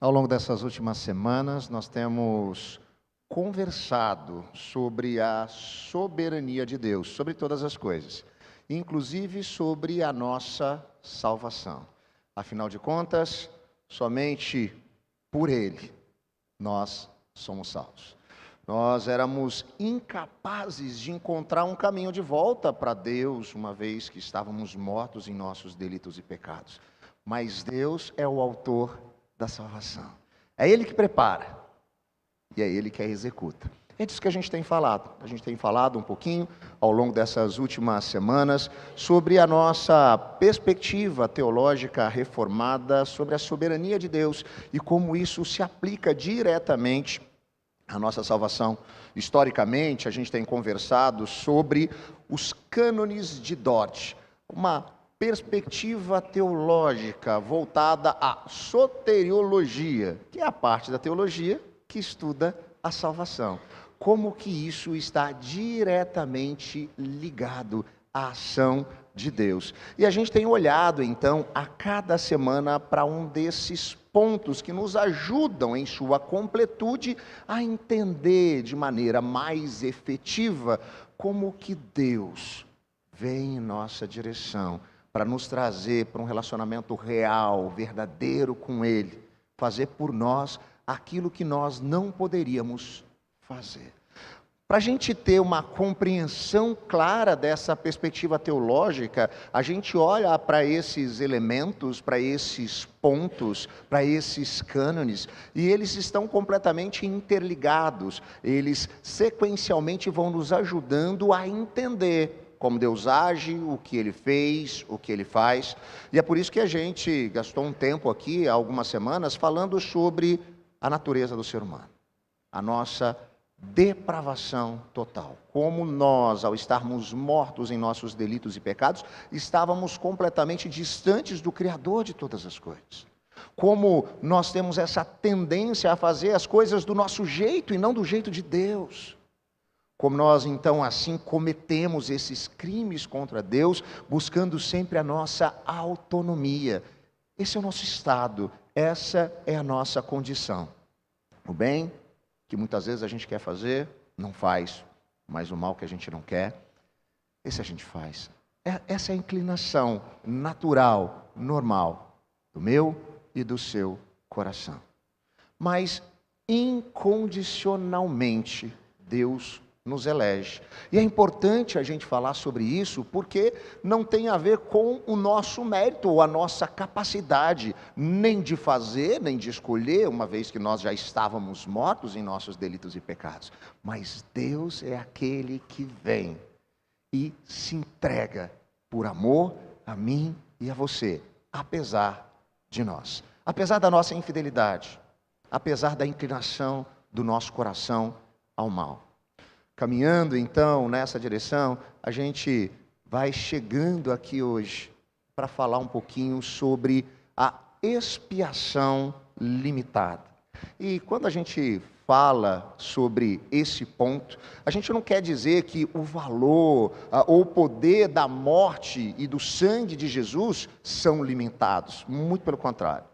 Ao longo dessas últimas semanas, nós temos conversado sobre a soberania de Deus, sobre todas as coisas, inclusive sobre a nossa salvação. Afinal de contas, somente por Ele nós somos salvos. Nós éramos incapazes de encontrar um caminho de volta para Deus, uma vez que estávamos mortos em nossos delitos e pecados. Mas Deus é o autor da salvação. É Ele que prepara e é Ele que a executa. É disso que a gente tem falado. A gente tem falado um pouquinho ao longo dessas últimas semanas sobre a nossa perspectiva teológica reformada sobre a soberania de Deus e como isso se aplica diretamente à nossa salvação. Historicamente, a gente tem conversado sobre os cânones de Dort, uma perspectiva teológica voltada à soteriologia, que é a parte da teologia que estuda a salvação. Como que isso está diretamente ligado à ação de Deus. E a gente tem olhado, então, a cada semana para um desses pontos que nos ajudam em sua completude a entender de maneira mais efetiva como que Deus vem em nossa direção para nos trazer para um relacionamento real, verdadeiro com Ele, fazer por nós aquilo que nós não poderíamos fazer. Para a gente ter uma compreensão clara dessa perspectiva teológica, a gente olha para esses elementos, para esses pontos, para esses cânones, e eles estão completamente interligados, eles sequencialmente vão nos ajudando a entender como Deus age, o que Ele fez, o que Ele faz. E é por isso que a gente gastou um tempo aqui, há algumas semanas, falando sobre a natureza do ser humano, a nossa depravação total. Como nós, ao estarmos mortos em nossos delitos e pecados, estávamos completamente distantes do Criador de todas as coisas. Como nós temos essa tendência a fazer as coisas do nosso jeito e não do jeito de Deus. Como nós, então, assim cometemos esses crimes contra Deus, buscando sempre a nossa autonomia. Esse é o nosso estado, essa é a nossa condição. O bem que muitas vezes a gente quer fazer, não faz, mas o mal que a gente não quer, esse a gente faz. Essa é a inclinação natural, normal, do meu e do seu coração. Mas, incondicionalmente, Deus nos elege. E é importante a gente falar sobre isso, porque não tem a ver com o nosso mérito ou a nossa capacidade, nem de fazer, nem de escolher, uma vez que nós já estávamos mortos em nossos delitos e pecados. Mas Deus é aquele que vem e se entrega por amor a mim e a você, apesar de nós, apesar da nossa infidelidade, apesar da inclinação do nosso coração ao mal. Caminhando, então, nessa direção, a gente vai chegando aqui hoje para falar um pouquinho sobre a expiação limitada. E quando a gente fala sobre esse ponto, a gente não quer dizer que o valor ou o poder da morte e do sangue de Jesus são limitados. Muito pelo contrário.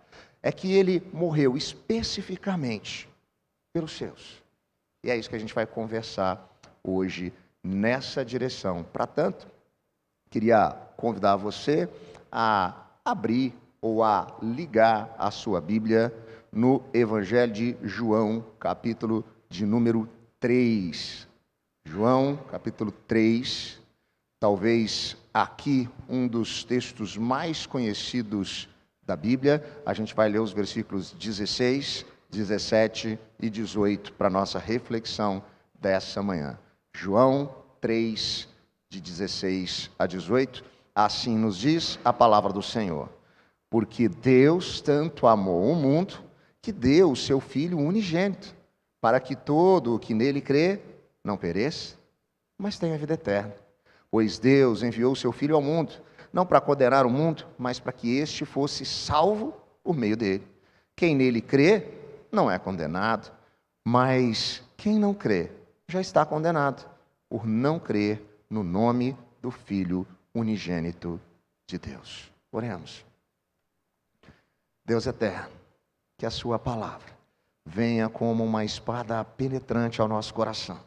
É que ele morreu especificamente pelos seus. E é isso que a gente vai conversar hoje nessa direção. Para tanto, queria convidar você a abrir ou a ligar a sua Bíblia no Evangelho de João, capítulo de número 3. João, capítulo 3, talvez aqui um dos textos mais conhecidos da Bíblia. A gente vai ler os versículos 16, 17 e 18 para nossa reflexão dessa manhã. João 3, de 16 a 18, assim nos diz a palavra do Senhor. Porque Deus tanto amou o mundo, que deu o seu Filho unigênito, para que todo o que nele crê não pereça, mas tenha vida eterna. Pois Deus enviou o seu Filho ao mundo, não para condenar o mundo, mas para que este fosse salvo por meio dele. Quem nele crê não é condenado, mas quem não crê já está condenado, por não crer no nome do Filho unigênito de Deus. Oremos. Deus eterno, que a sua palavra venha como uma espada penetrante ao nosso coração,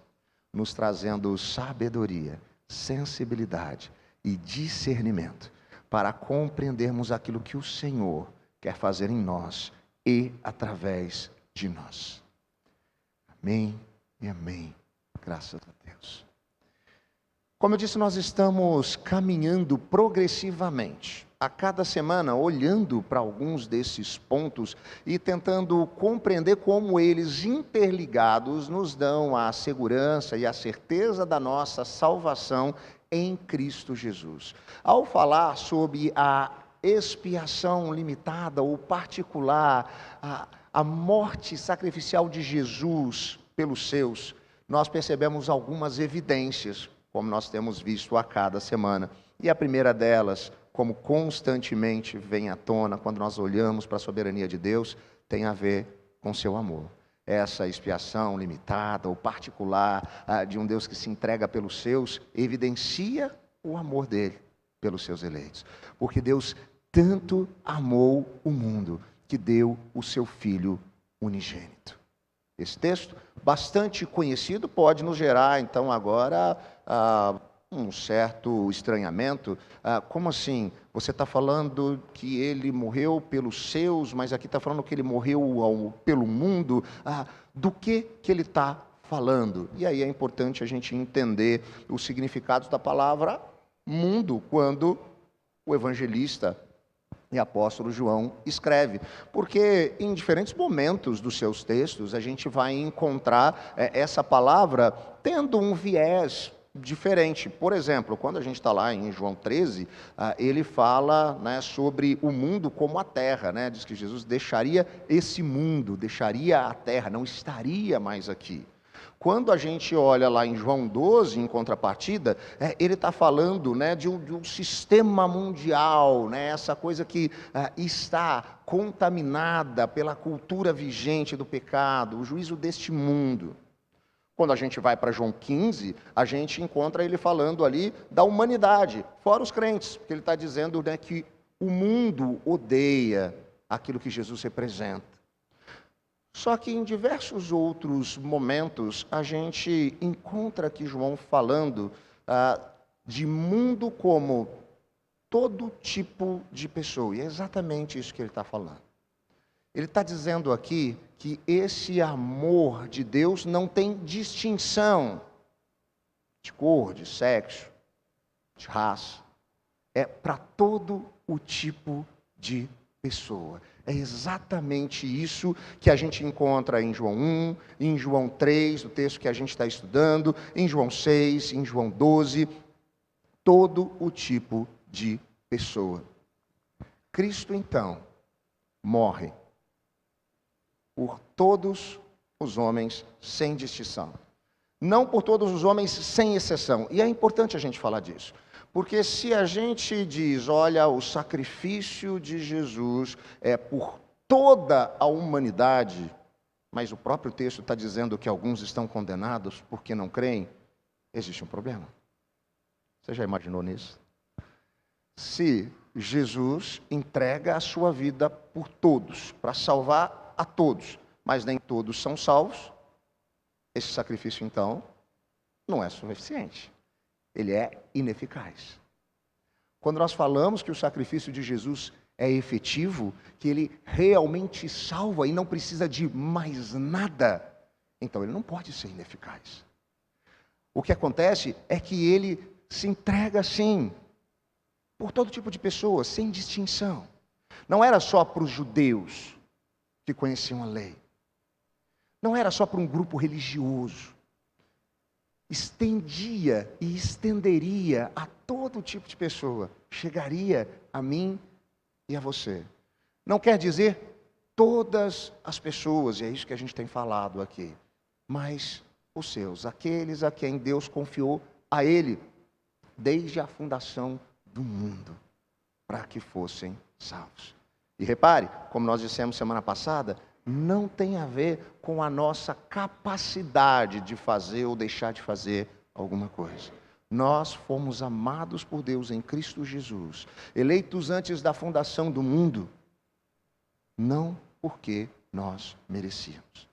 nos trazendo sabedoria, sensibilidade e discernimento para compreendermos aquilo que o Senhor quer fazer em nós e através de nós. Amém e amém. Graças a Deus. Como eu disse, nós estamos caminhando progressivamente, a cada semana, olhando para alguns desses pontos e tentando compreender como eles, interligados, nos dão a segurança e a certeza da nossa salvação em Cristo Jesus. Ao falar sobre a expiação limitada ou particular, a morte sacrificial de Jesus pelos seus, nós percebemos algumas evidências, como nós temos visto a cada semana. E a primeira delas, como constantemente vem à tona quando nós olhamos para a soberania de Deus, tem a ver com seu amor. Essa expiação limitada ou particular de um Deus que se entrega pelos seus, evidencia o amor dele pelos seus eleitos. Porque Deus tanto amou o mundo que deu o seu Filho unigênito. Esse texto, bastante conhecido, pode nos gerar, então, agora um certo estranhamento. Como assim? Você está falando que ele morreu pelos seus, mas aqui está falando que ele morreu pelo mundo. Do que ele está falando? E aí é importante a gente entender os significados da palavra mundo, quando o evangelista e apóstolo João escreve, porque em diferentes momentos dos seus textos a gente vai encontrar essa palavra tendo um viés diferente. Por exemplo, quando a gente está lá em João 13, ele fala, né, sobre o mundo como a terra, né? Diz que Jesus deixaria esse mundo, deixaria a terra, não estaria mais aqui. Quando a gente olha lá em João 12, em contrapartida, ele está falando, né, de um sistema mundial, né, essa coisa que está contaminada pela cultura vigente do pecado, o juízo deste mundo. Quando a gente vai para João 15, a gente encontra ele falando ali da humanidade, fora os crentes, porque ele está dizendo, né, que o mundo odeia aquilo que Jesus representa. Só que em diversos outros momentos, a gente encontra aqui João falando de mundo como todo tipo de pessoa. E é exatamente isso que ele está falando. Ele está dizendo aqui que esse amor de Deus não tem distinção de cor, de sexo, de raça. É para todo o tipo de pessoa. É exatamente isso que a gente encontra em João 1, em João 3, o texto que a gente está estudando, em João 6, em João 12, todo o tipo de pessoa. Cristo, então, morre por todos os homens sem distinção. Não por todos os homens sem exceção. E é importante a gente falar disso. Porque se a gente diz, olha, o sacrifício de Jesus é por toda a humanidade, mas o próprio texto está dizendo que alguns estão condenados porque não creem, existe um problema. Você já imaginou nisso? Se Jesus entrega a sua vida por todos, para salvar a todos, mas nem todos são salvos, esse sacrifício, então, não é suficiente. Ele é ineficaz. Quando nós falamos que o sacrifício de Jesus é efetivo, que ele realmente salva e não precisa de mais nada, então ele não pode ser ineficaz. O que acontece é que ele se entrega sim, por todo tipo de pessoa, sem distinção. Não era só para os judeus que conheciam a lei. Não era só para um grupo religioso. Estendia e estenderia a todo tipo de pessoa. Chegaria a mim e a você. Não quer dizer todas as pessoas, e é isso que a gente tem falado aqui, mas os seus, aqueles a quem Deus confiou a Ele, desde a fundação do mundo, para que fossem salvos. E repare, como nós dissemos semana passada, não tem a ver com a nossa capacidade de fazer ou deixar de fazer alguma coisa. Nós fomos amados por Deus em Cristo Jesus, eleitos antes da fundação do mundo, não porque nós merecíamos.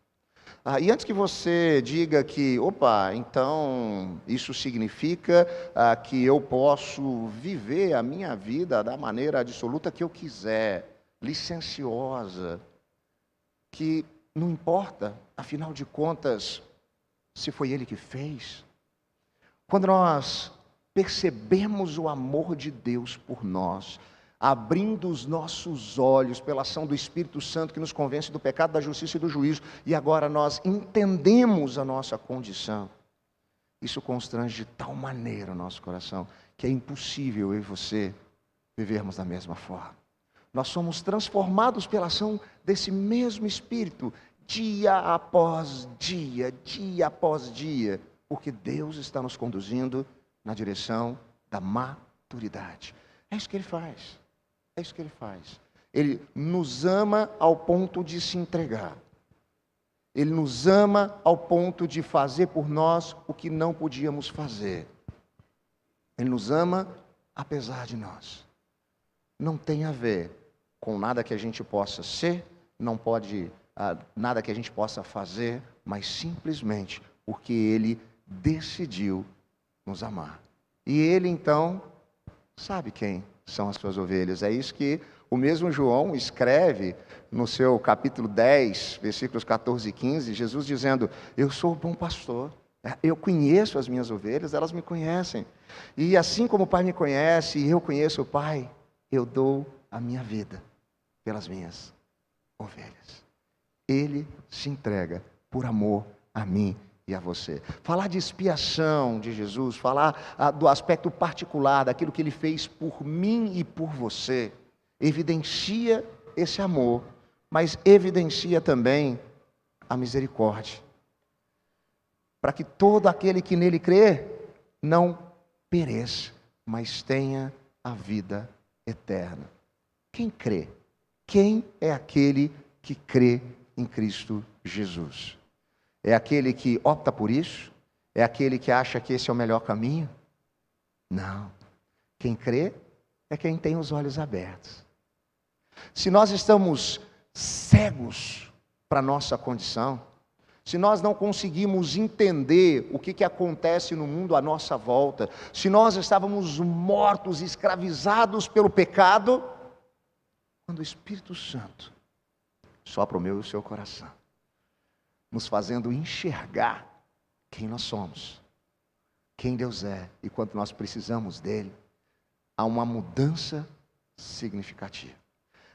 E antes que você diga que, opa, então isso significa que eu posso viver a minha vida da maneira absoluta que eu quiser, licenciosa, que não importa, afinal de contas, se foi Ele que fez. Quando nós percebemos o amor de Deus por nós, abrindo os nossos olhos pela ação do Espírito Santo que nos convence do pecado, da justiça e do juízo, e agora nós entendemos a nossa condição, isso constrange de tal maneira o nosso coração, que é impossível eu e você vivermos da mesma forma. Nós somos transformados pela ação desse mesmo Espírito, dia após dia, porque Deus está nos conduzindo na direção da maturidade. É isso que Ele faz. É isso que Ele faz. Ele nos ama ao ponto de se entregar. Ele nos ama ao ponto de fazer por nós o que não podíamos fazer. Ele nos ama apesar de nós. Não tem a ver com nada que a gente possa ser, não pode nada que a gente possa fazer, mas simplesmente porque Ele decidiu nos amar. E Ele então sabe quem são as suas ovelhas. É isso que o mesmo João escreve no seu capítulo 10, versículos 14 e 15, Jesus dizendo: eu sou o bom pastor, eu conheço as minhas ovelhas, elas me conhecem. E assim como o Pai me conhece e eu conheço o Pai, eu dou a minha vida pelas minhas ovelhas. Ele se entrega por amor a mim e a você. Falar de expiação de Jesus, falar do aspecto particular, daquilo que Ele fez por mim e por você, evidencia esse amor, mas evidencia também a misericórdia, para que todo aquele que nele crê não pereça, mas tenha a vida eterna. Quem crê? Quem é aquele que crê em Cristo Jesus? É aquele que opta por isso? É aquele que acha que esse é o melhor caminho? Não. Quem crê é quem tem os olhos abertos. Se nós estamos cegos para a nossa condição, se nós não conseguimos entender o que acontece no mundo à nossa volta, se nós estávamos mortos, escravizados pelo pecado, quando o Espírito Santo sopra o meu e o seu coração, nos fazendo enxergar quem nós somos, quem Deus é e quanto nós precisamos dEle, há uma mudança significativa.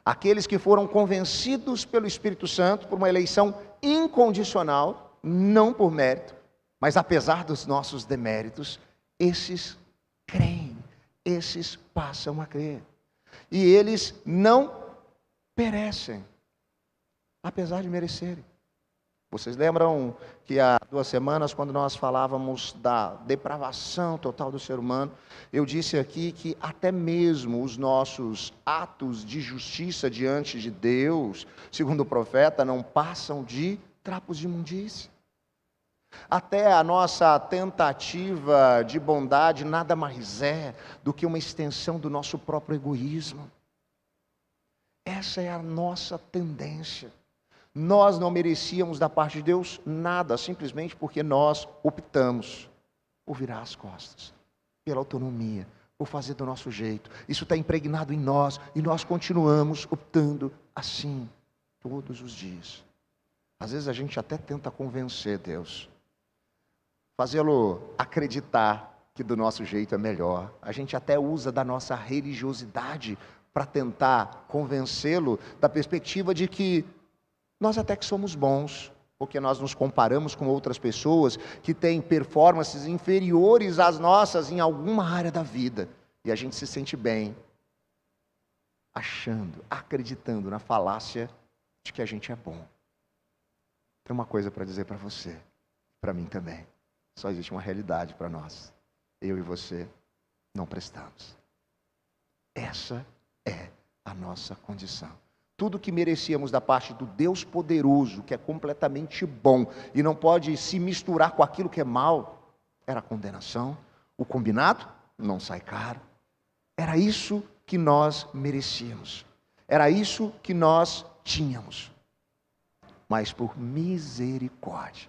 Aqueles que foram convencidos pelo Espírito Santo por uma eleição incondicional, não por mérito, mas apesar dos nossos deméritos, esses creem, esses passam a crer. E eles não perecem, apesar de merecerem. Vocês lembram que há 2 semanas, quando nós falávamos da depravação total do ser humano, eu disse aqui que até mesmo os nossos atos de justiça diante de Deus, segundo o profeta, não passam de trapos de imundície. Até a nossa tentativa de bondade nada mais é do que uma extensão do nosso próprio egoísmo. Essa é a nossa tendência. Nós não merecíamos da parte de Deus nada, simplesmente porque nós optamos por virar as costas, pela autonomia, por fazer do nosso jeito. Isso está impregnado em nós e nós continuamos optando assim todos os dias. Às vezes a gente até tenta convencer Deus, fazê-lo acreditar que do nosso jeito é melhor. A gente até usa da nossa religiosidade para tentar convencê-lo da perspectiva de que nós até que somos bons, porque nós nos comparamos com outras pessoas que têm performances inferiores às nossas em alguma área da vida. E a gente se sente bem, achando, acreditando na falácia de que a gente é bom. Tem uma coisa para dizer para você, para mim também. Só existe uma realidade para nós. Eu e você não prestamos. Essa é a nossa condição. Tudo que merecíamos da parte do Deus poderoso, que é completamente bom e não pode se misturar com aquilo que é mal, era a condenação. O combinado não sai caro. Era isso que nós merecíamos. Era isso que nós tínhamos. mas por misericórdia,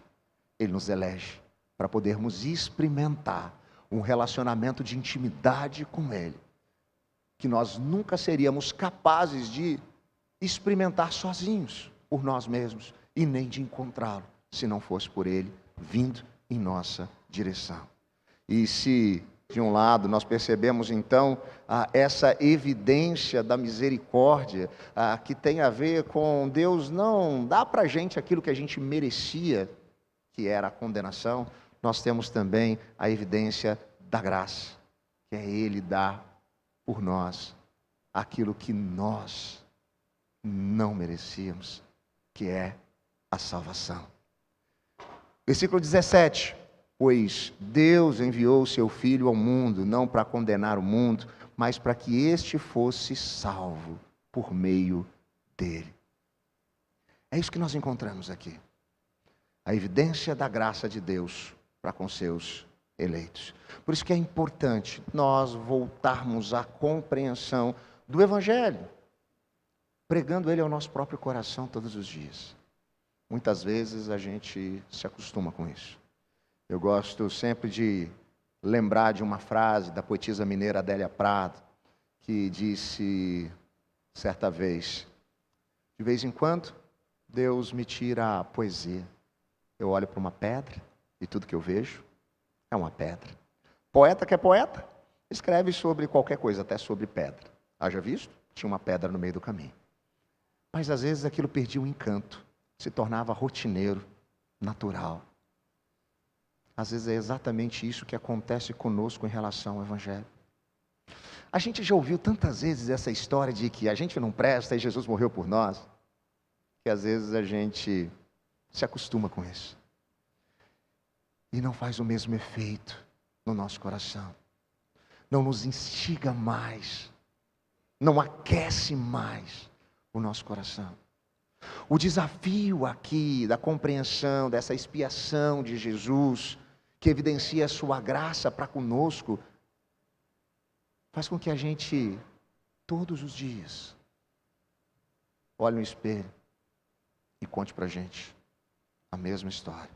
Ele nos elege para podermos experimentar um relacionamento de intimidade com Ele, que nós nunca seríamos capazes de experimentar sozinhos, por nós mesmos, e nem de encontrá-lo, se não fosse por Ele vindo em nossa direção. E se, de um lado, nós percebemos então essa evidência da misericórdia, que tem a ver com Deus não dá para a gente aquilo que a gente merecia, que era a condenação, nós temos também a evidência da graça, que é Ele dar por nós aquilo que nós não merecíamos, que é a salvação. Versículo 17: pois Deus enviou o seu Filho ao mundo, não para condenar o mundo, mas para que este fosse salvo por meio dele. É isso que nós encontramos aqui. A evidência da graça de Deus para com seus eleitos. Por isso que é importante nós voltarmos à compreensão do Evangelho, pregando ele ao nosso próprio coração todos os dias. Muitas vezes a gente se acostuma com isso. Eu gosto sempre de lembrar de uma frase da poetisa mineira Adélia Prado, que disse certa vez: de vez em quando, Deus me tira a poesia. Eu olho para uma pedra e tudo que eu vejo é uma pedra. Poeta que é poeta, escreve sobre qualquer coisa, até sobre pedra. Haja visto? Tinha uma pedra no meio do caminho. Mas às vezes aquilo perdia o encanto, se tornava rotineiro, natural. Às vezes é exatamente isso que acontece conosco em relação ao Evangelho. A gente já ouviu tantas vezes essa história de que a gente não presta e Jesus morreu por nós, que às vezes a gente se acostuma com isso. E não faz o mesmo efeito no nosso coração. Não nos instiga mais, não aquece mais o nosso coração. O desafio aqui da compreensão dessa expiação de Jesus, que evidencia a sua graça para conosco, faz com que a gente, todos os dias, olhe no espelho e conte para a gente a mesma história,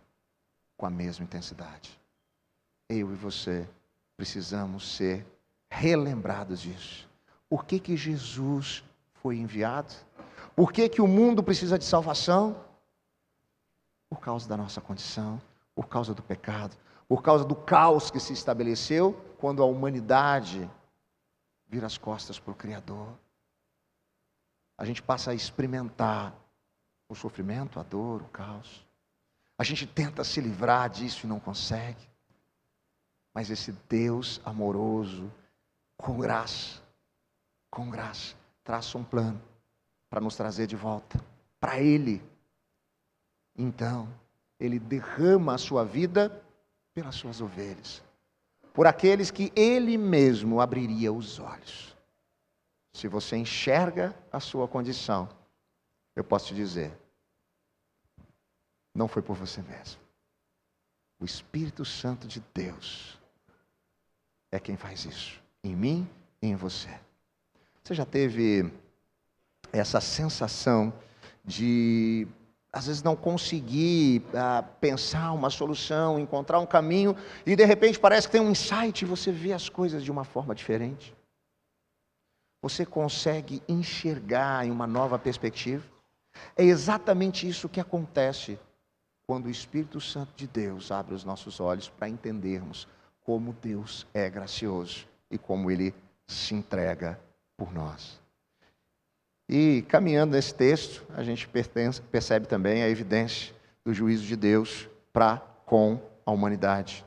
com a mesma intensidade. Eu e você precisamos ser relembrados disso. Por que Jesus foi enviado? Por que o mundo precisa de salvação? Por causa da nossa condição, por causa do pecado, por causa do caos que se estabeleceu quando a humanidade vira as costas para o Criador. A gente passa a experimentar o sofrimento, a dor, o caos. A gente tenta se livrar disso e não consegue. Mas esse Deus amoroso, com graça, traça um plano para nos trazer de volta para Ele. Então, Ele derrama a sua vida pelas suas ovelhas, por aqueles que Ele mesmo abriria os olhos. Se você enxerga a sua condição, eu posso te dizer, não foi por você mesmo. O Espírito Santo de Deus é quem faz isso, em mim e em você. Você já teve essa sensação de, às vezes, não conseguir pensar uma solução, encontrar um caminho, e de repente parece que tem um insight e você vê as coisas de uma forma diferente? Você consegue enxergar em uma nova perspectiva? É exatamente isso que acontece quando o Espírito Santo de Deus abre os nossos olhos para entendermos como Deus é gracioso e como Ele se entrega por nós. E caminhando nesse texto, a gente percebe também a evidência do juízo de Deus para com a humanidade.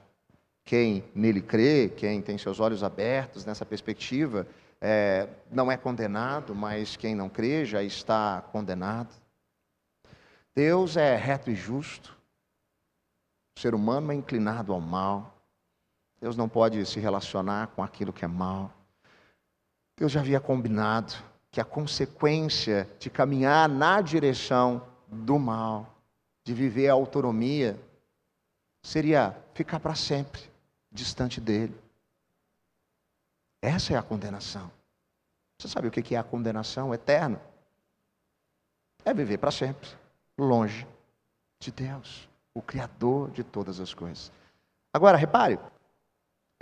Quem nele crê, quem tem seus olhos abertos nessa perspectiva, não é condenado, mas quem não crê já está condenado. Deus é reto e justo. O ser humano é inclinado ao mal. Deus não pode se relacionar com aquilo que é mal. Deus já havia combinado que a consequência de caminhar na direção do mal, de viver a autonomia, seria ficar para sempre distante dele. Essa é a condenação. Você sabe o que é a condenação eterna? É viver para sempre longe de Deus, o Criador de todas as coisas. Agora, repare,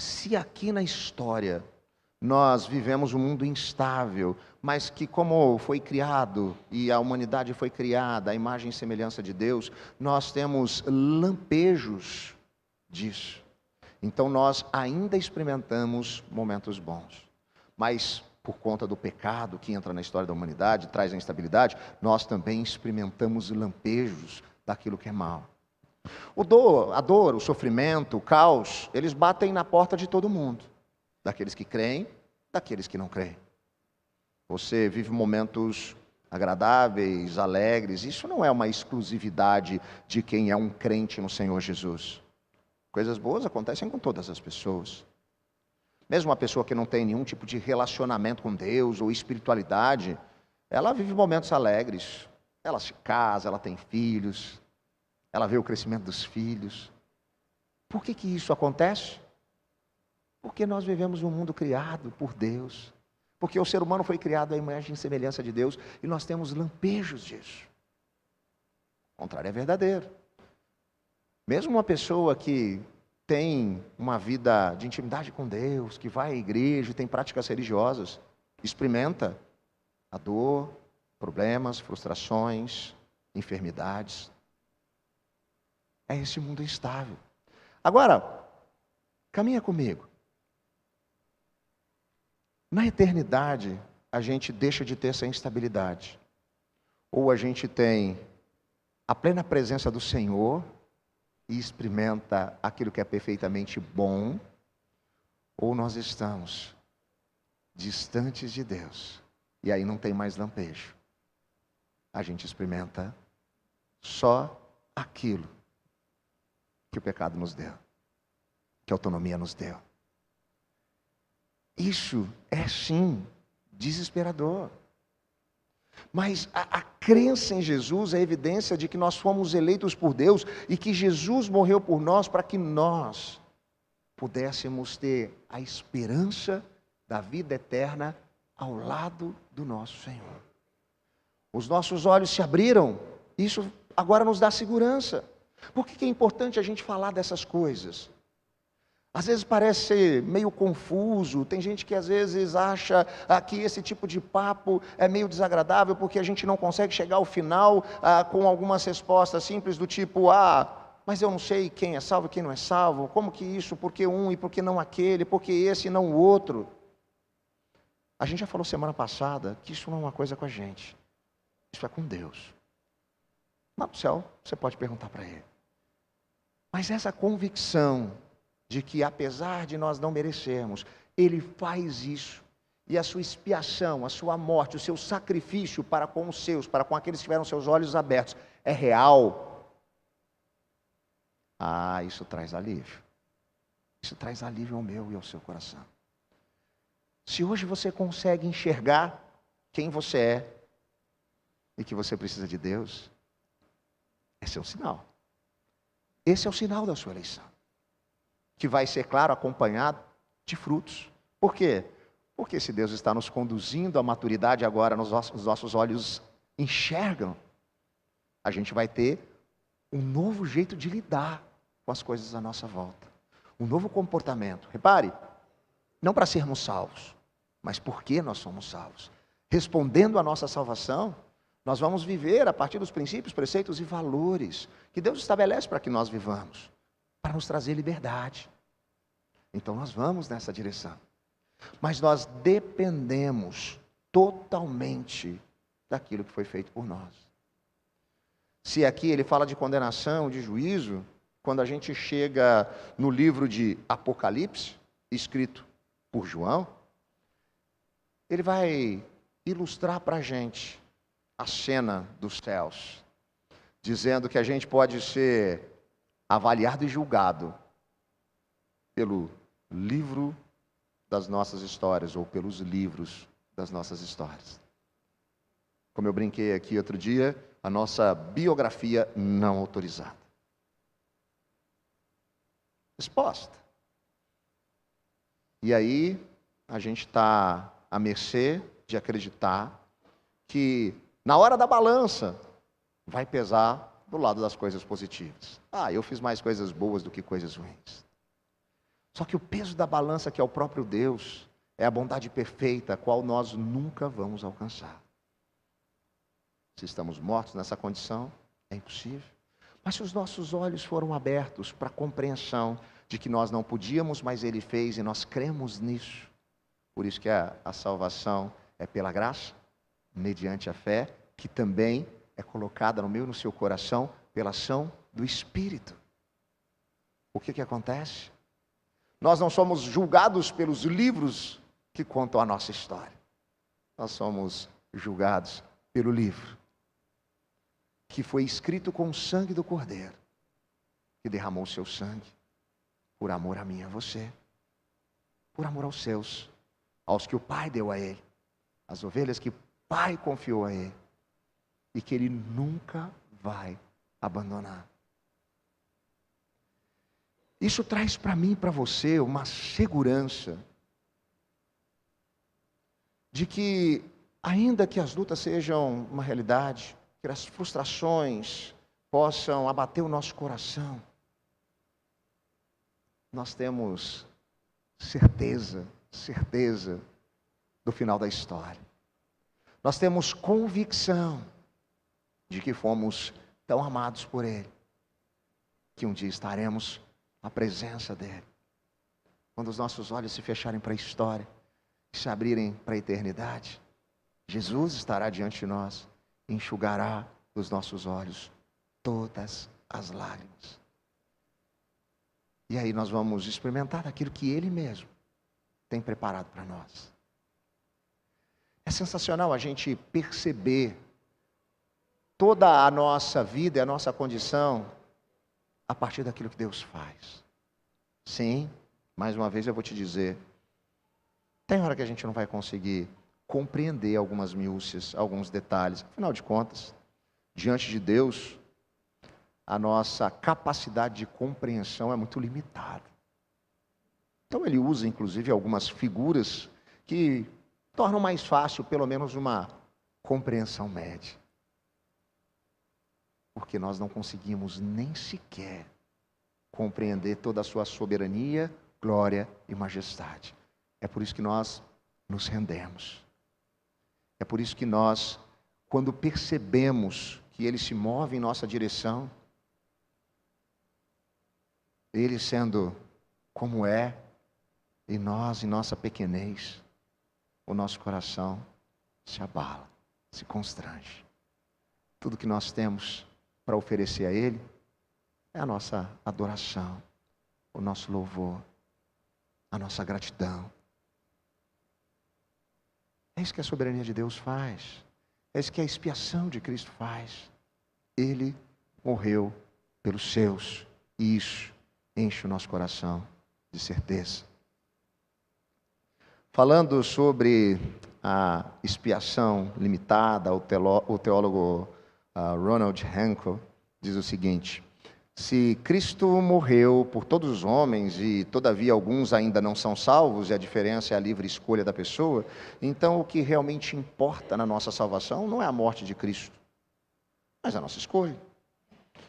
se aqui na história nós vivemos um mundo instável, mas que como foi criado e a humanidade foi criada à imagem e semelhança de Deus, nós temos lampejos disso. Então nós ainda experimentamos momentos bons, mas por conta do pecado que entra na história da humanidade, traz a instabilidade, nós também experimentamos lampejos daquilo que é mal. A dor, o sofrimento, o caos, eles batem na porta de todo mundo. Daqueles que creem, daqueles que não creem. Você vive momentos agradáveis, alegres. Isso não é uma exclusividade de quem é um crente no Senhor Jesus. Coisas boas acontecem com todas as pessoas. Mesmo uma pessoa que não tem nenhum tipo de relacionamento com Deus ou espiritualidade, ela vive momentos alegres. Ela se casa, ela tem filhos, ela vê o crescimento dos filhos. Por que isso acontece? Porque nós vivemos um mundo criado por Deus. Porque o ser humano foi criado à imagem e semelhança de Deus e nós temos lampejos disso. O contrário é verdadeiro. Mesmo uma pessoa que tem uma vida de intimidade com Deus, que vai à igreja, tem práticas religiosas, experimenta a dor, problemas, frustrações, enfermidades. É esse mundo instável. Agora, caminha comigo. Na eternidade, a gente deixa de ter essa instabilidade. Ou a gente tem a plena presença do Senhor e experimenta aquilo que é perfeitamente bom, ou nós estamos distantes de Deus, e aí não tem mais lampejo. A gente experimenta só aquilo que o pecado nos deu, que a autonomia nos deu. Isso é sim desesperador. Mas a crença em Jesus é evidência de que nós fomos eleitos por Deus e que Jesus morreu por nós para que nós pudéssemos ter a esperança da vida eterna ao lado do nosso Senhor. Os nossos olhos se abriram, isso agora nos dá segurança. Por que é importante a gente falar dessas coisas? Às vezes parece ser meio confuso, tem gente que às vezes acha que esse tipo de papo é meio desagradável porque a gente não consegue chegar ao final com algumas respostas simples do tipo, mas eu não sei quem é salvo e quem não é salvo, como que isso, por que um e por que não aquele, por que esse e não o outro. A gente já falou semana passada que isso não é uma coisa com a gente, isso é com Deus. Lá no céu você pode perguntar para Ele. Mas essa convicção de que apesar de nós não merecermos, Ele faz isso, e a sua expiação, a sua morte, o seu sacrifício para com os seus, para com aqueles que tiveram seus olhos abertos, é real. Isso traz alívio. Isso traz alívio ao meu e ao seu coração. Se hoje você consegue enxergar quem você é e que você precisa de Deus, esse é o sinal. Esse é o sinal da sua eleição, que vai ser, claro, acompanhado de frutos. Por quê? Porque se Deus está nos conduzindo à maturidade agora, os nossos olhos enxergam, a gente vai ter um novo jeito de lidar com as coisas à nossa volta. Um novo comportamento. Repare, não para sermos salvos, mas porque nós somos salvos. Respondendo à nossa salvação, nós vamos viver a partir dos princípios, preceitos e valores que Deus estabelece para que nós vivamos, para nos trazer liberdade. Então nós vamos nessa direção. Mas nós dependemos totalmente daquilo que foi feito por nós. Se aqui ele fala de condenação, de juízo, quando a gente chega no livro de Apocalipse, escrito por João, ele vai ilustrar para a gente a cena dos céus, dizendo que a gente pode ser avaliado e julgado pelo livro das nossas histórias ou pelos livros das nossas histórias. Como eu brinquei aqui outro dia, a nossa biografia não autorizada. Exposta. E aí, a gente está à mercê de acreditar que, na hora da balança, vai pesar do lado das coisas positivas. Eu fiz mais coisas boas do que coisas ruins. Só que o peso da balança, que é o próprio Deus, é a bondade perfeita, a qual nós nunca vamos alcançar. Se estamos mortos nessa condição, é impossível. Mas se os nossos olhos foram abertos para a compreensão de que nós não podíamos, mas Ele fez, e nós cremos nisso. Por isso que a salvação é pela graça, mediante a fé, que também é colocada no meu e no seu coração pela ação do Espírito. O que acontece? Nós não somos julgados pelos livros que contam a nossa história. Nós somos julgados pelo livro que foi escrito com o sangue do Cordeiro, que derramou o seu sangue por amor a mim e a você, por amor aos seus, aos que o Pai deu a Ele, as ovelhas que o Pai confiou a Ele, e que Ele nunca vai abandonar. Isso traz para mim e para você uma segurança de que, ainda que as lutas sejam uma realidade, que as frustrações possam abater o nosso coração, nós temos certeza do final da história. Nós temos convicção de que fomos tão amados por Ele, que um dia estaremos na presença dEle. Quando os nossos olhos se fecharem para a história e se abrirem para a eternidade, Jesus estará diante de nós e enxugará dos nossos olhos todas as lágrimas. E aí nós vamos experimentar aquilo que Ele mesmo tem preparado para nós. É sensacional a gente perceber toda a nossa vida e a nossa condição a partir daquilo que Deus faz. Sim, mais uma vez eu vou te dizer, tem hora que a gente não vai conseguir compreender algumas minúcias, alguns detalhes. Afinal de contas, diante de Deus, a nossa capacidade de compreensão é muito limitada. Então Ele usa inclusive algumas figuras que tornam mais fácil pelo menos uma compreensão média. Porque nós não conseguimos nem sequer compreender toda a sua soberania, glória e majestade. É por isso que nós nos rendemos. É por isso que nós, quando percebemos que Ele se move em nossa direção, Ele sendo como é, e nós, em nossa pequenez, o nosso coração se abala, se constrange. Tudo que nós temos para oferecer a Ele é a nossa adoração, o nosso louvor, a nossa gratidão. É isso que a soberania de Deus faz. É isso que a expiação de Cristo faz. Ele morreu pelos seus, e isso enche o nosso coração de certeza. Falando sobre a expiação limitada, o teólogo Ronald Hancock diz o seguinte: se Cristo morreu por todos os homens e todavia alguns ainda não são salvos, e a diferença é a livre escolha da pessoa, então o que realmente importa na nossa salvação não é a morte de Cristo, mas a nossa escolha.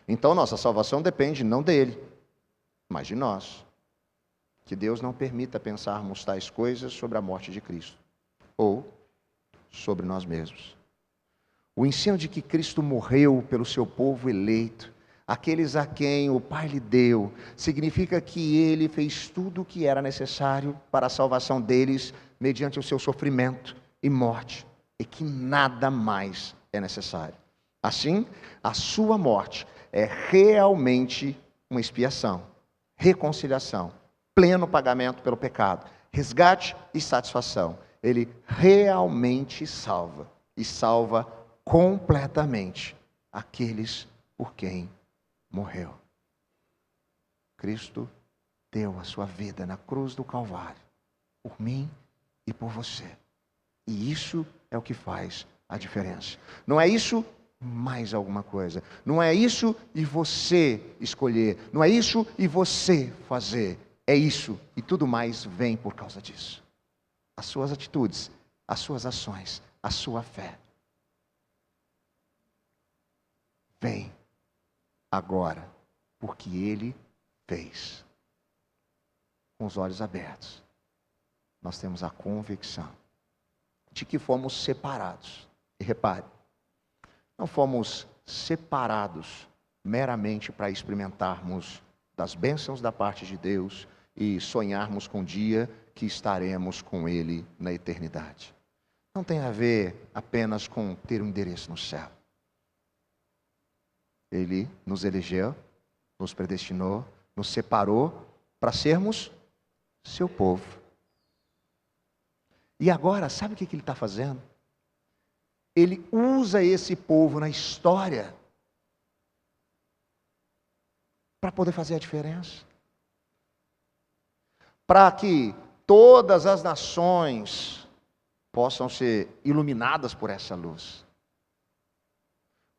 Então nossa salvação depende não dele, mas de nós. Que Deus não permita pensarmos tais coisas sobre a morte de Cristo, ou sobre nós mesmos. O ensino de que Cristo morreu pelo seu povo eleito, aqueles a quem o Pai lhe deu, significa que Ele fez tudo o que era necessário para a salvação deles, mediante o seu sofrimento e morte, e que nada mais é necessário. Assim, a sua morte é realmente uma expiação, reconciliação, pleno pagamento pelo pecado, resgate e satisfação. Ele realmente salva, e salva completamente aqueles por quem morreu. Cristo deu a sua vida na cruz do Calvário, por mim e por você. E isso é o que faz a diferença. Não é isso mais alguma coisa. Não é isso e você escolher. Não é isso e você fazer. É isso e tudo mais vem por causa disso. As suas atitudes, as suas ações, a sua fé. vem agora, porque Ele fez. Com os olhos abertos, nós temos a convicção de que fomos separados. E repare, não fomos separados meramente para experimentarmos das bênçãos da parte de Deus e sonharmos com o dia que estaremos com Ele na eternidade. Não tem a ver apenas com ter um endereço no céu. Ele nos elegeu, nos predestinou, nos separou para sermos seu povo. E agora, sabe o que Ele está fazendo? Ele usa esse povo na história para poder fazer a diferença. Para que todas as nações possam ser iluminadas por essa luz.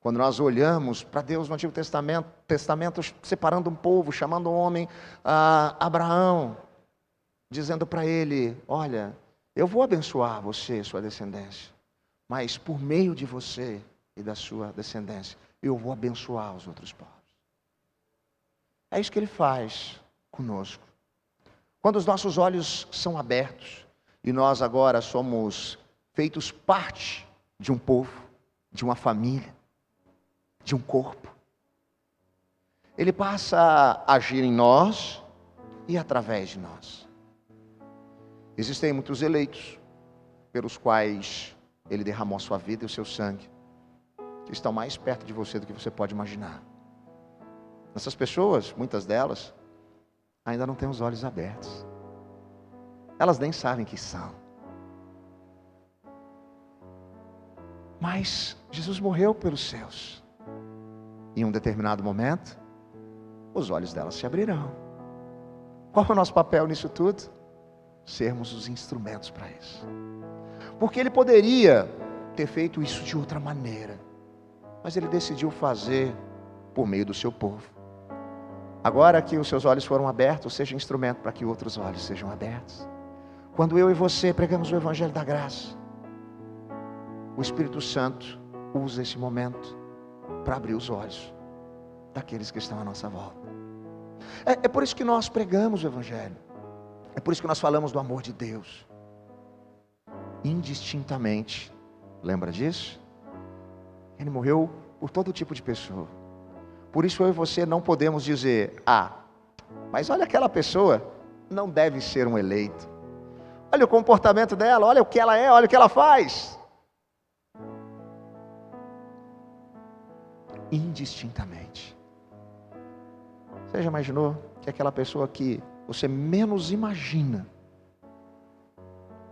Quando nós olhamos para Deus no Antigo Testamento, separando um povo, chamando um homem, Abraão, dizendo para ele: olha, eu vou abençoar você e sua descendência, mas por meio de você e da sua descendência, eu vou abençoar os outros povos. É isso que Ele faz conosco. Quando os nossos olhos são abertos, e nós agora somos feitos parte de um povo, de uma família, de um corpo, Ele passa a agir em nós e através de nós. Existem muitos eleitos, pelos quais Ele derramou a sua vida e o seu sangue, que estão mais perto de você do que você pode imaginar. Essas pessoas, muitas delas, ainda não têm os olhos abertos. Elas nem sabem quem são. Mas Jesus morreu pelos seus. Em um determinado momento, os olhos delas se abrirão. Qual é o nosso papel nisso tudo? Sermos os instrumentos para isso. Porque Ele poderia ter feito isso de outra maneira, mas Ele decidiu fazer por meio do seu povo. Agora que os seus olhos foram abertos, seja instrumento para que outros olhos sejam abertos. Quando eu e você pregamos o Evangelho da Graça, o Espírito Santo usa esse momento para abrir os olhos daqueles que estão à nossa volta. É por isso que nós pregamos o Evangelho. É por isso que nós falamos do amor de Deus. Indistintamente. Lembra disso? Ele morreu por todo tipo de pessoa. Por isso eu e você não podemos dizer: mas olha, aquela pessoa não deve ser um eleito. Olha o comportamento dela, olha o que ela é, olha o que ela faz. Indistintamente. Você já imaginou que aquela pessoa que você menos imagina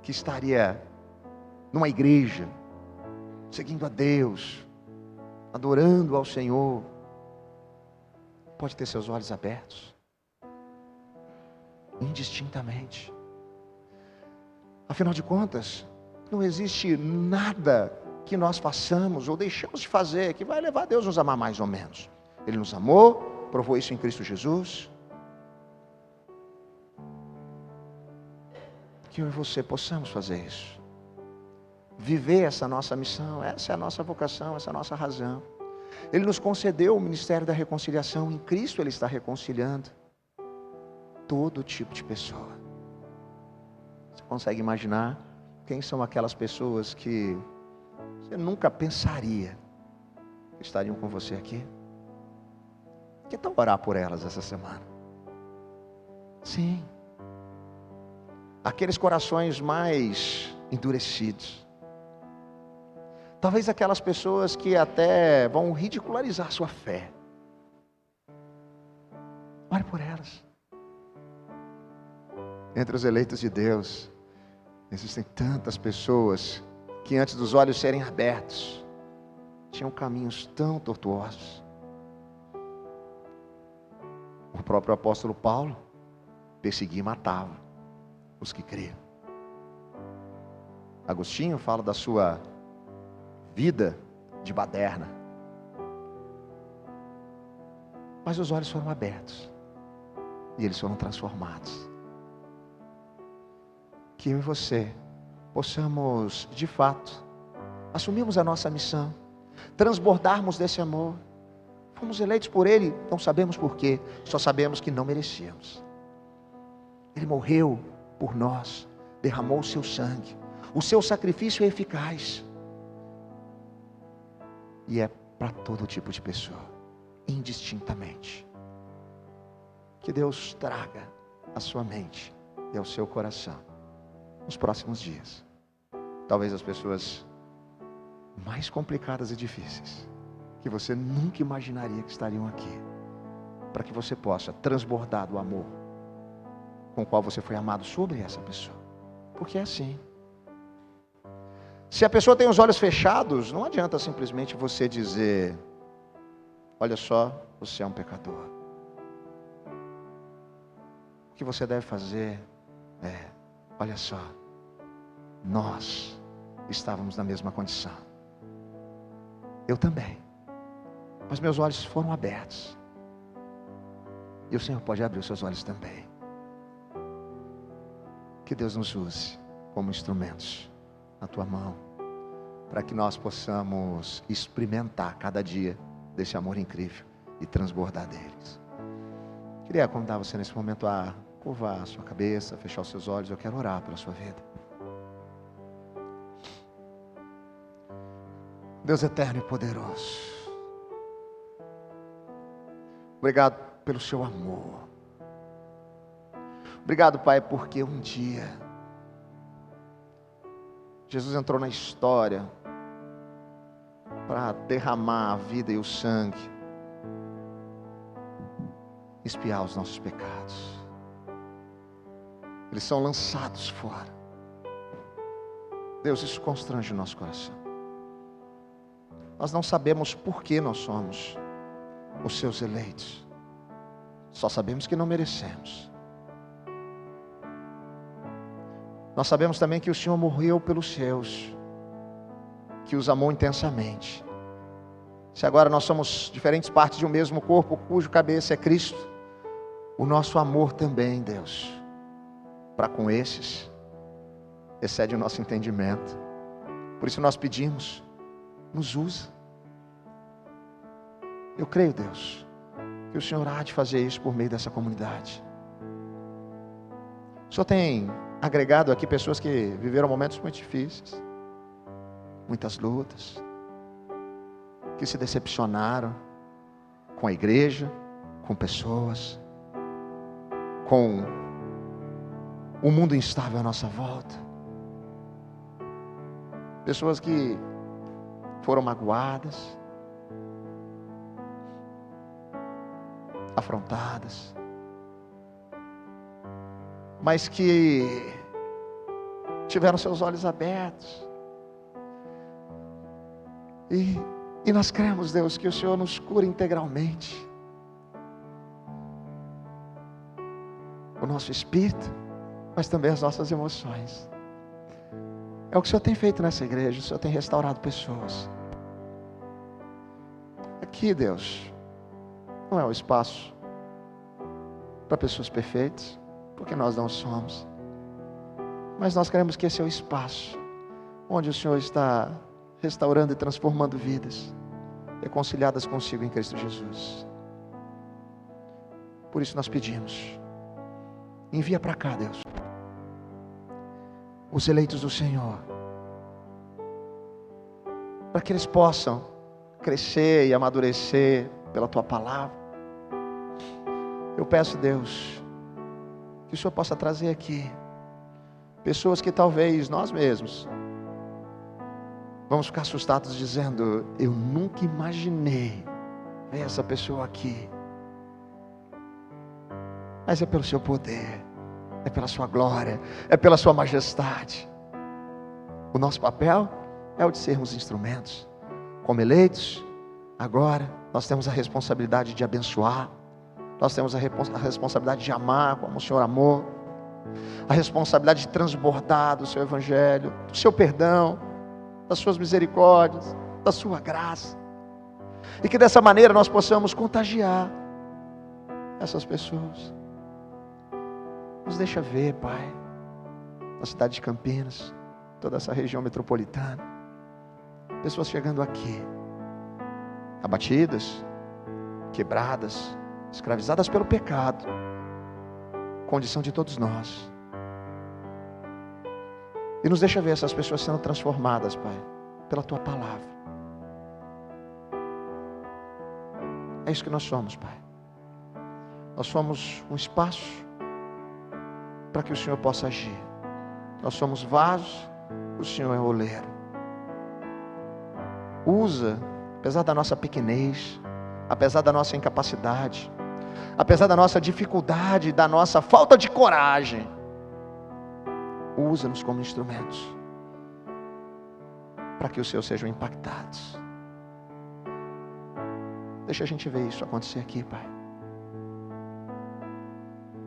que estaria numa igreja, seguindo a Deus, adorando ao Senhor, pode ter seus olhos abertos? Indistintamente. Afinal de contas, não existe nada que nós façamos ou deixamos de fazer que vai levar Deus a nos amar mais ou menos. Ele nos amou, provou isso em Cristo Jesus. Que eu e você possamos fazer isso. Viver essa nossa missão, essa é a nossa vocação, essa é a nossa razão. Ele nos concedeu o ministério da reconciliação. Em Cristo Ele está reconciliando todo tipo de pessoa. Você consegue imaginar quem são aquelas pessoas que você nunca pensaria que estariam com você aqui? Que tal orar por elas essa semana? Sim. Aqueles corações mais endurecidos. Talvez aquelas pessoas que até vão ridicularizar sua fé. Ore por elas. Entre os eleitos de Deus, existem tantas pessoas que antes dos olhos serem abertos, tinham caminhos tão tortuosos. O próprio apóstolo Paulo perseguia e matava os que criam. Agostinho fala da sua vida de baderna. Mas os olhos foram abertos e eles foram transformados. Que eu e você possamos, de fato, assumirmos a nossa missão, transbordarmos desse amor, Fomos eleitos por Ele, não sabemos porquê, só sabemos que não merecíamos. Ele morreu por nós, derramou o seu sangue, o seu sacrifício é eficaz. E é para todo tipo de pessoa, indistintamente. Que Deus traga a sua mente e ao seu coração, nos próximos dias. Talvez as pessoas mais complicadas e difíceis, que você nunca imaginaria que estariam aqui, para que você possa transbordar do amor com o qual você foi amado sobre essa pessoa. Porque é assim. Se a pessoa tem os olhos fechados, não adianta simplesmente você dizer: olha só, você é um pecador. O que você deve fazer é: olha só, nós estávamos na mesma condição. Eu também. Mas meus olhos foram abertos. E o Senhor pode abrir os seus olhos também. Que Deus nos use como instrumentos na tua mão, para que nós possamos experimentar cada dia desse amor incrível e transbordar deles. Queria convidar você nesse momento a curvar a sua cabeça, fechar os seus olhos. Eu quero orar pela sua vida. Deus eterno e poderoso, obrigado pelo seu amor. Obrigado, Pai, porque um dia Jesus entrou na história para derramar a vida e o sangue, expiar os nossos pecados. Eles são lançados fora. Deus, isso constrange o nosso coração. Nós não sabemos por que nós somos os seus eleitos. Só sabemos que não merecemos. Nós sabemos também que o Senhor morreu pelos seus, que os amou intensamente. Se agora nós somos diferentes partes de um mesmo corpo, cujo cabeça é Cristo, o nosso amor também, Deus, para com esses, excede o nosso entendimento. Por isso nós pedimos: nos usa. Eu creio, Deus, que o Senhor há de fazer isso por meio dessa comunidade. O Senhor tem agregado aqui pessoas que viveram momentos muito difíceis, muitas lutas, que se decepcionaram com a igreja, com pessoas, com o mundo instável à nossa volta. Pessoas que foram magoadas, afrontadas, mas que tiveram seus olhos abertos. E nós cremos, Deus, que o Senhor nos cura integralmente. O nosso espírito, mas também as nossas emoções. É o que o Senhor tem feito nessa igreja. O Senhor tem restaurado pessoas. Aqui, Deus, não é o espaço para pessoas perfeitas, porque nós não somos. Mas nós queremos que esse é o espaço onde o Senhor está restaurando e transformando vidas reconciliadas consigo em Cristo Jesus. Por isso nós pedimos: envia para cá, Deus, os eleitos do Senhor, para que eles possam crescer e amadurecer pela Tua Palavra. Eu peço, Deus, que o Senhor possa trazer aqui pessoas que talvez nós mesmos vamos ficar assustados dizendo: eu nunca imaginei ver essa pessoa aqui. Mas é pelo seu poder, é pela sua glória, é pela sua majestade. O nosso papel é o de sermos instrumentos. Como eleitos, agora nós temos a responsabilidade de abençoar. Nós temos a responsabilidade de amar como o Senhor amou. A responsabilidade de transbordar do seu evangelho, do seu perdão, das suas misericórdias, da sua graça. E que dessa maneira nós possamos contagiar essas pessoas. Nos deixa ver, Pai, na cidade de Campinas, toda essa região metropolitana, pessoas chegando aqui, abatidas, quebradas, escravizadas pelo pecado, condição de todos nós. E nos deixa ver essas pessoas sendo transformadas, Pai, pela Tua palavra. É isso que nós somos, Pai. Nós somos um espaço para que o Senhor possa agir. Nós somos vasos, o Senhor é oleiro. Usa, apesar da nossa pequenez, apesar da nossa incapacidade, apesar da nossa dificuldade, da nossa falta de coragem, usa-nos como instrumentos para que os seus sejam impactados. Deixa a gente ver isso acontecer aqui, Pai.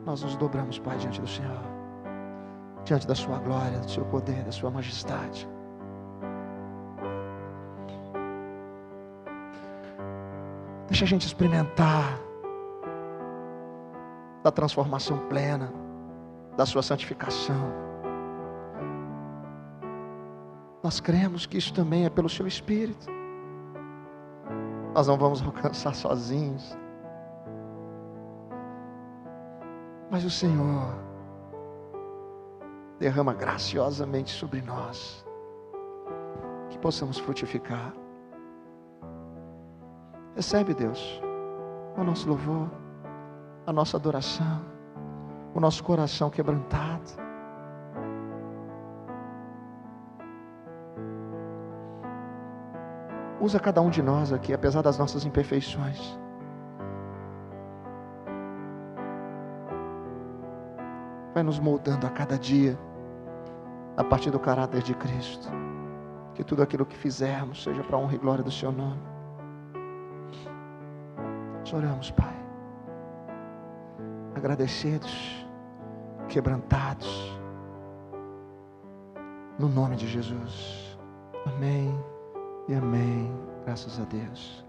Nós nos dobramos, Pai, diante do Senhor, diante da sua glória, do seu poder, da sua majestade. Deixa a gente experimentar da transformação plena, da sua santificação. Nós cremos que isso também é pelo seu Espírito. Nós não vamos alcançar sozinhos. Mas o Senhor derrama graciosamente sobre nós, que possamos frutificar. Recebe, Deus, o nosso louvor, a nossa adoração, o nosso coração quebrantado. Usa cada um de nós aqui, apesar das nossas imperfeições. Vai nos moldando a cada dia, a partir do caráter de Cristo. Que tudo aquilo que fizermos seja para a honra e glória do Seu nome. Nós oramos, Pai, agradecidos, quebrantados, no nome de Jesus. Amém e amém. Graças a Deus.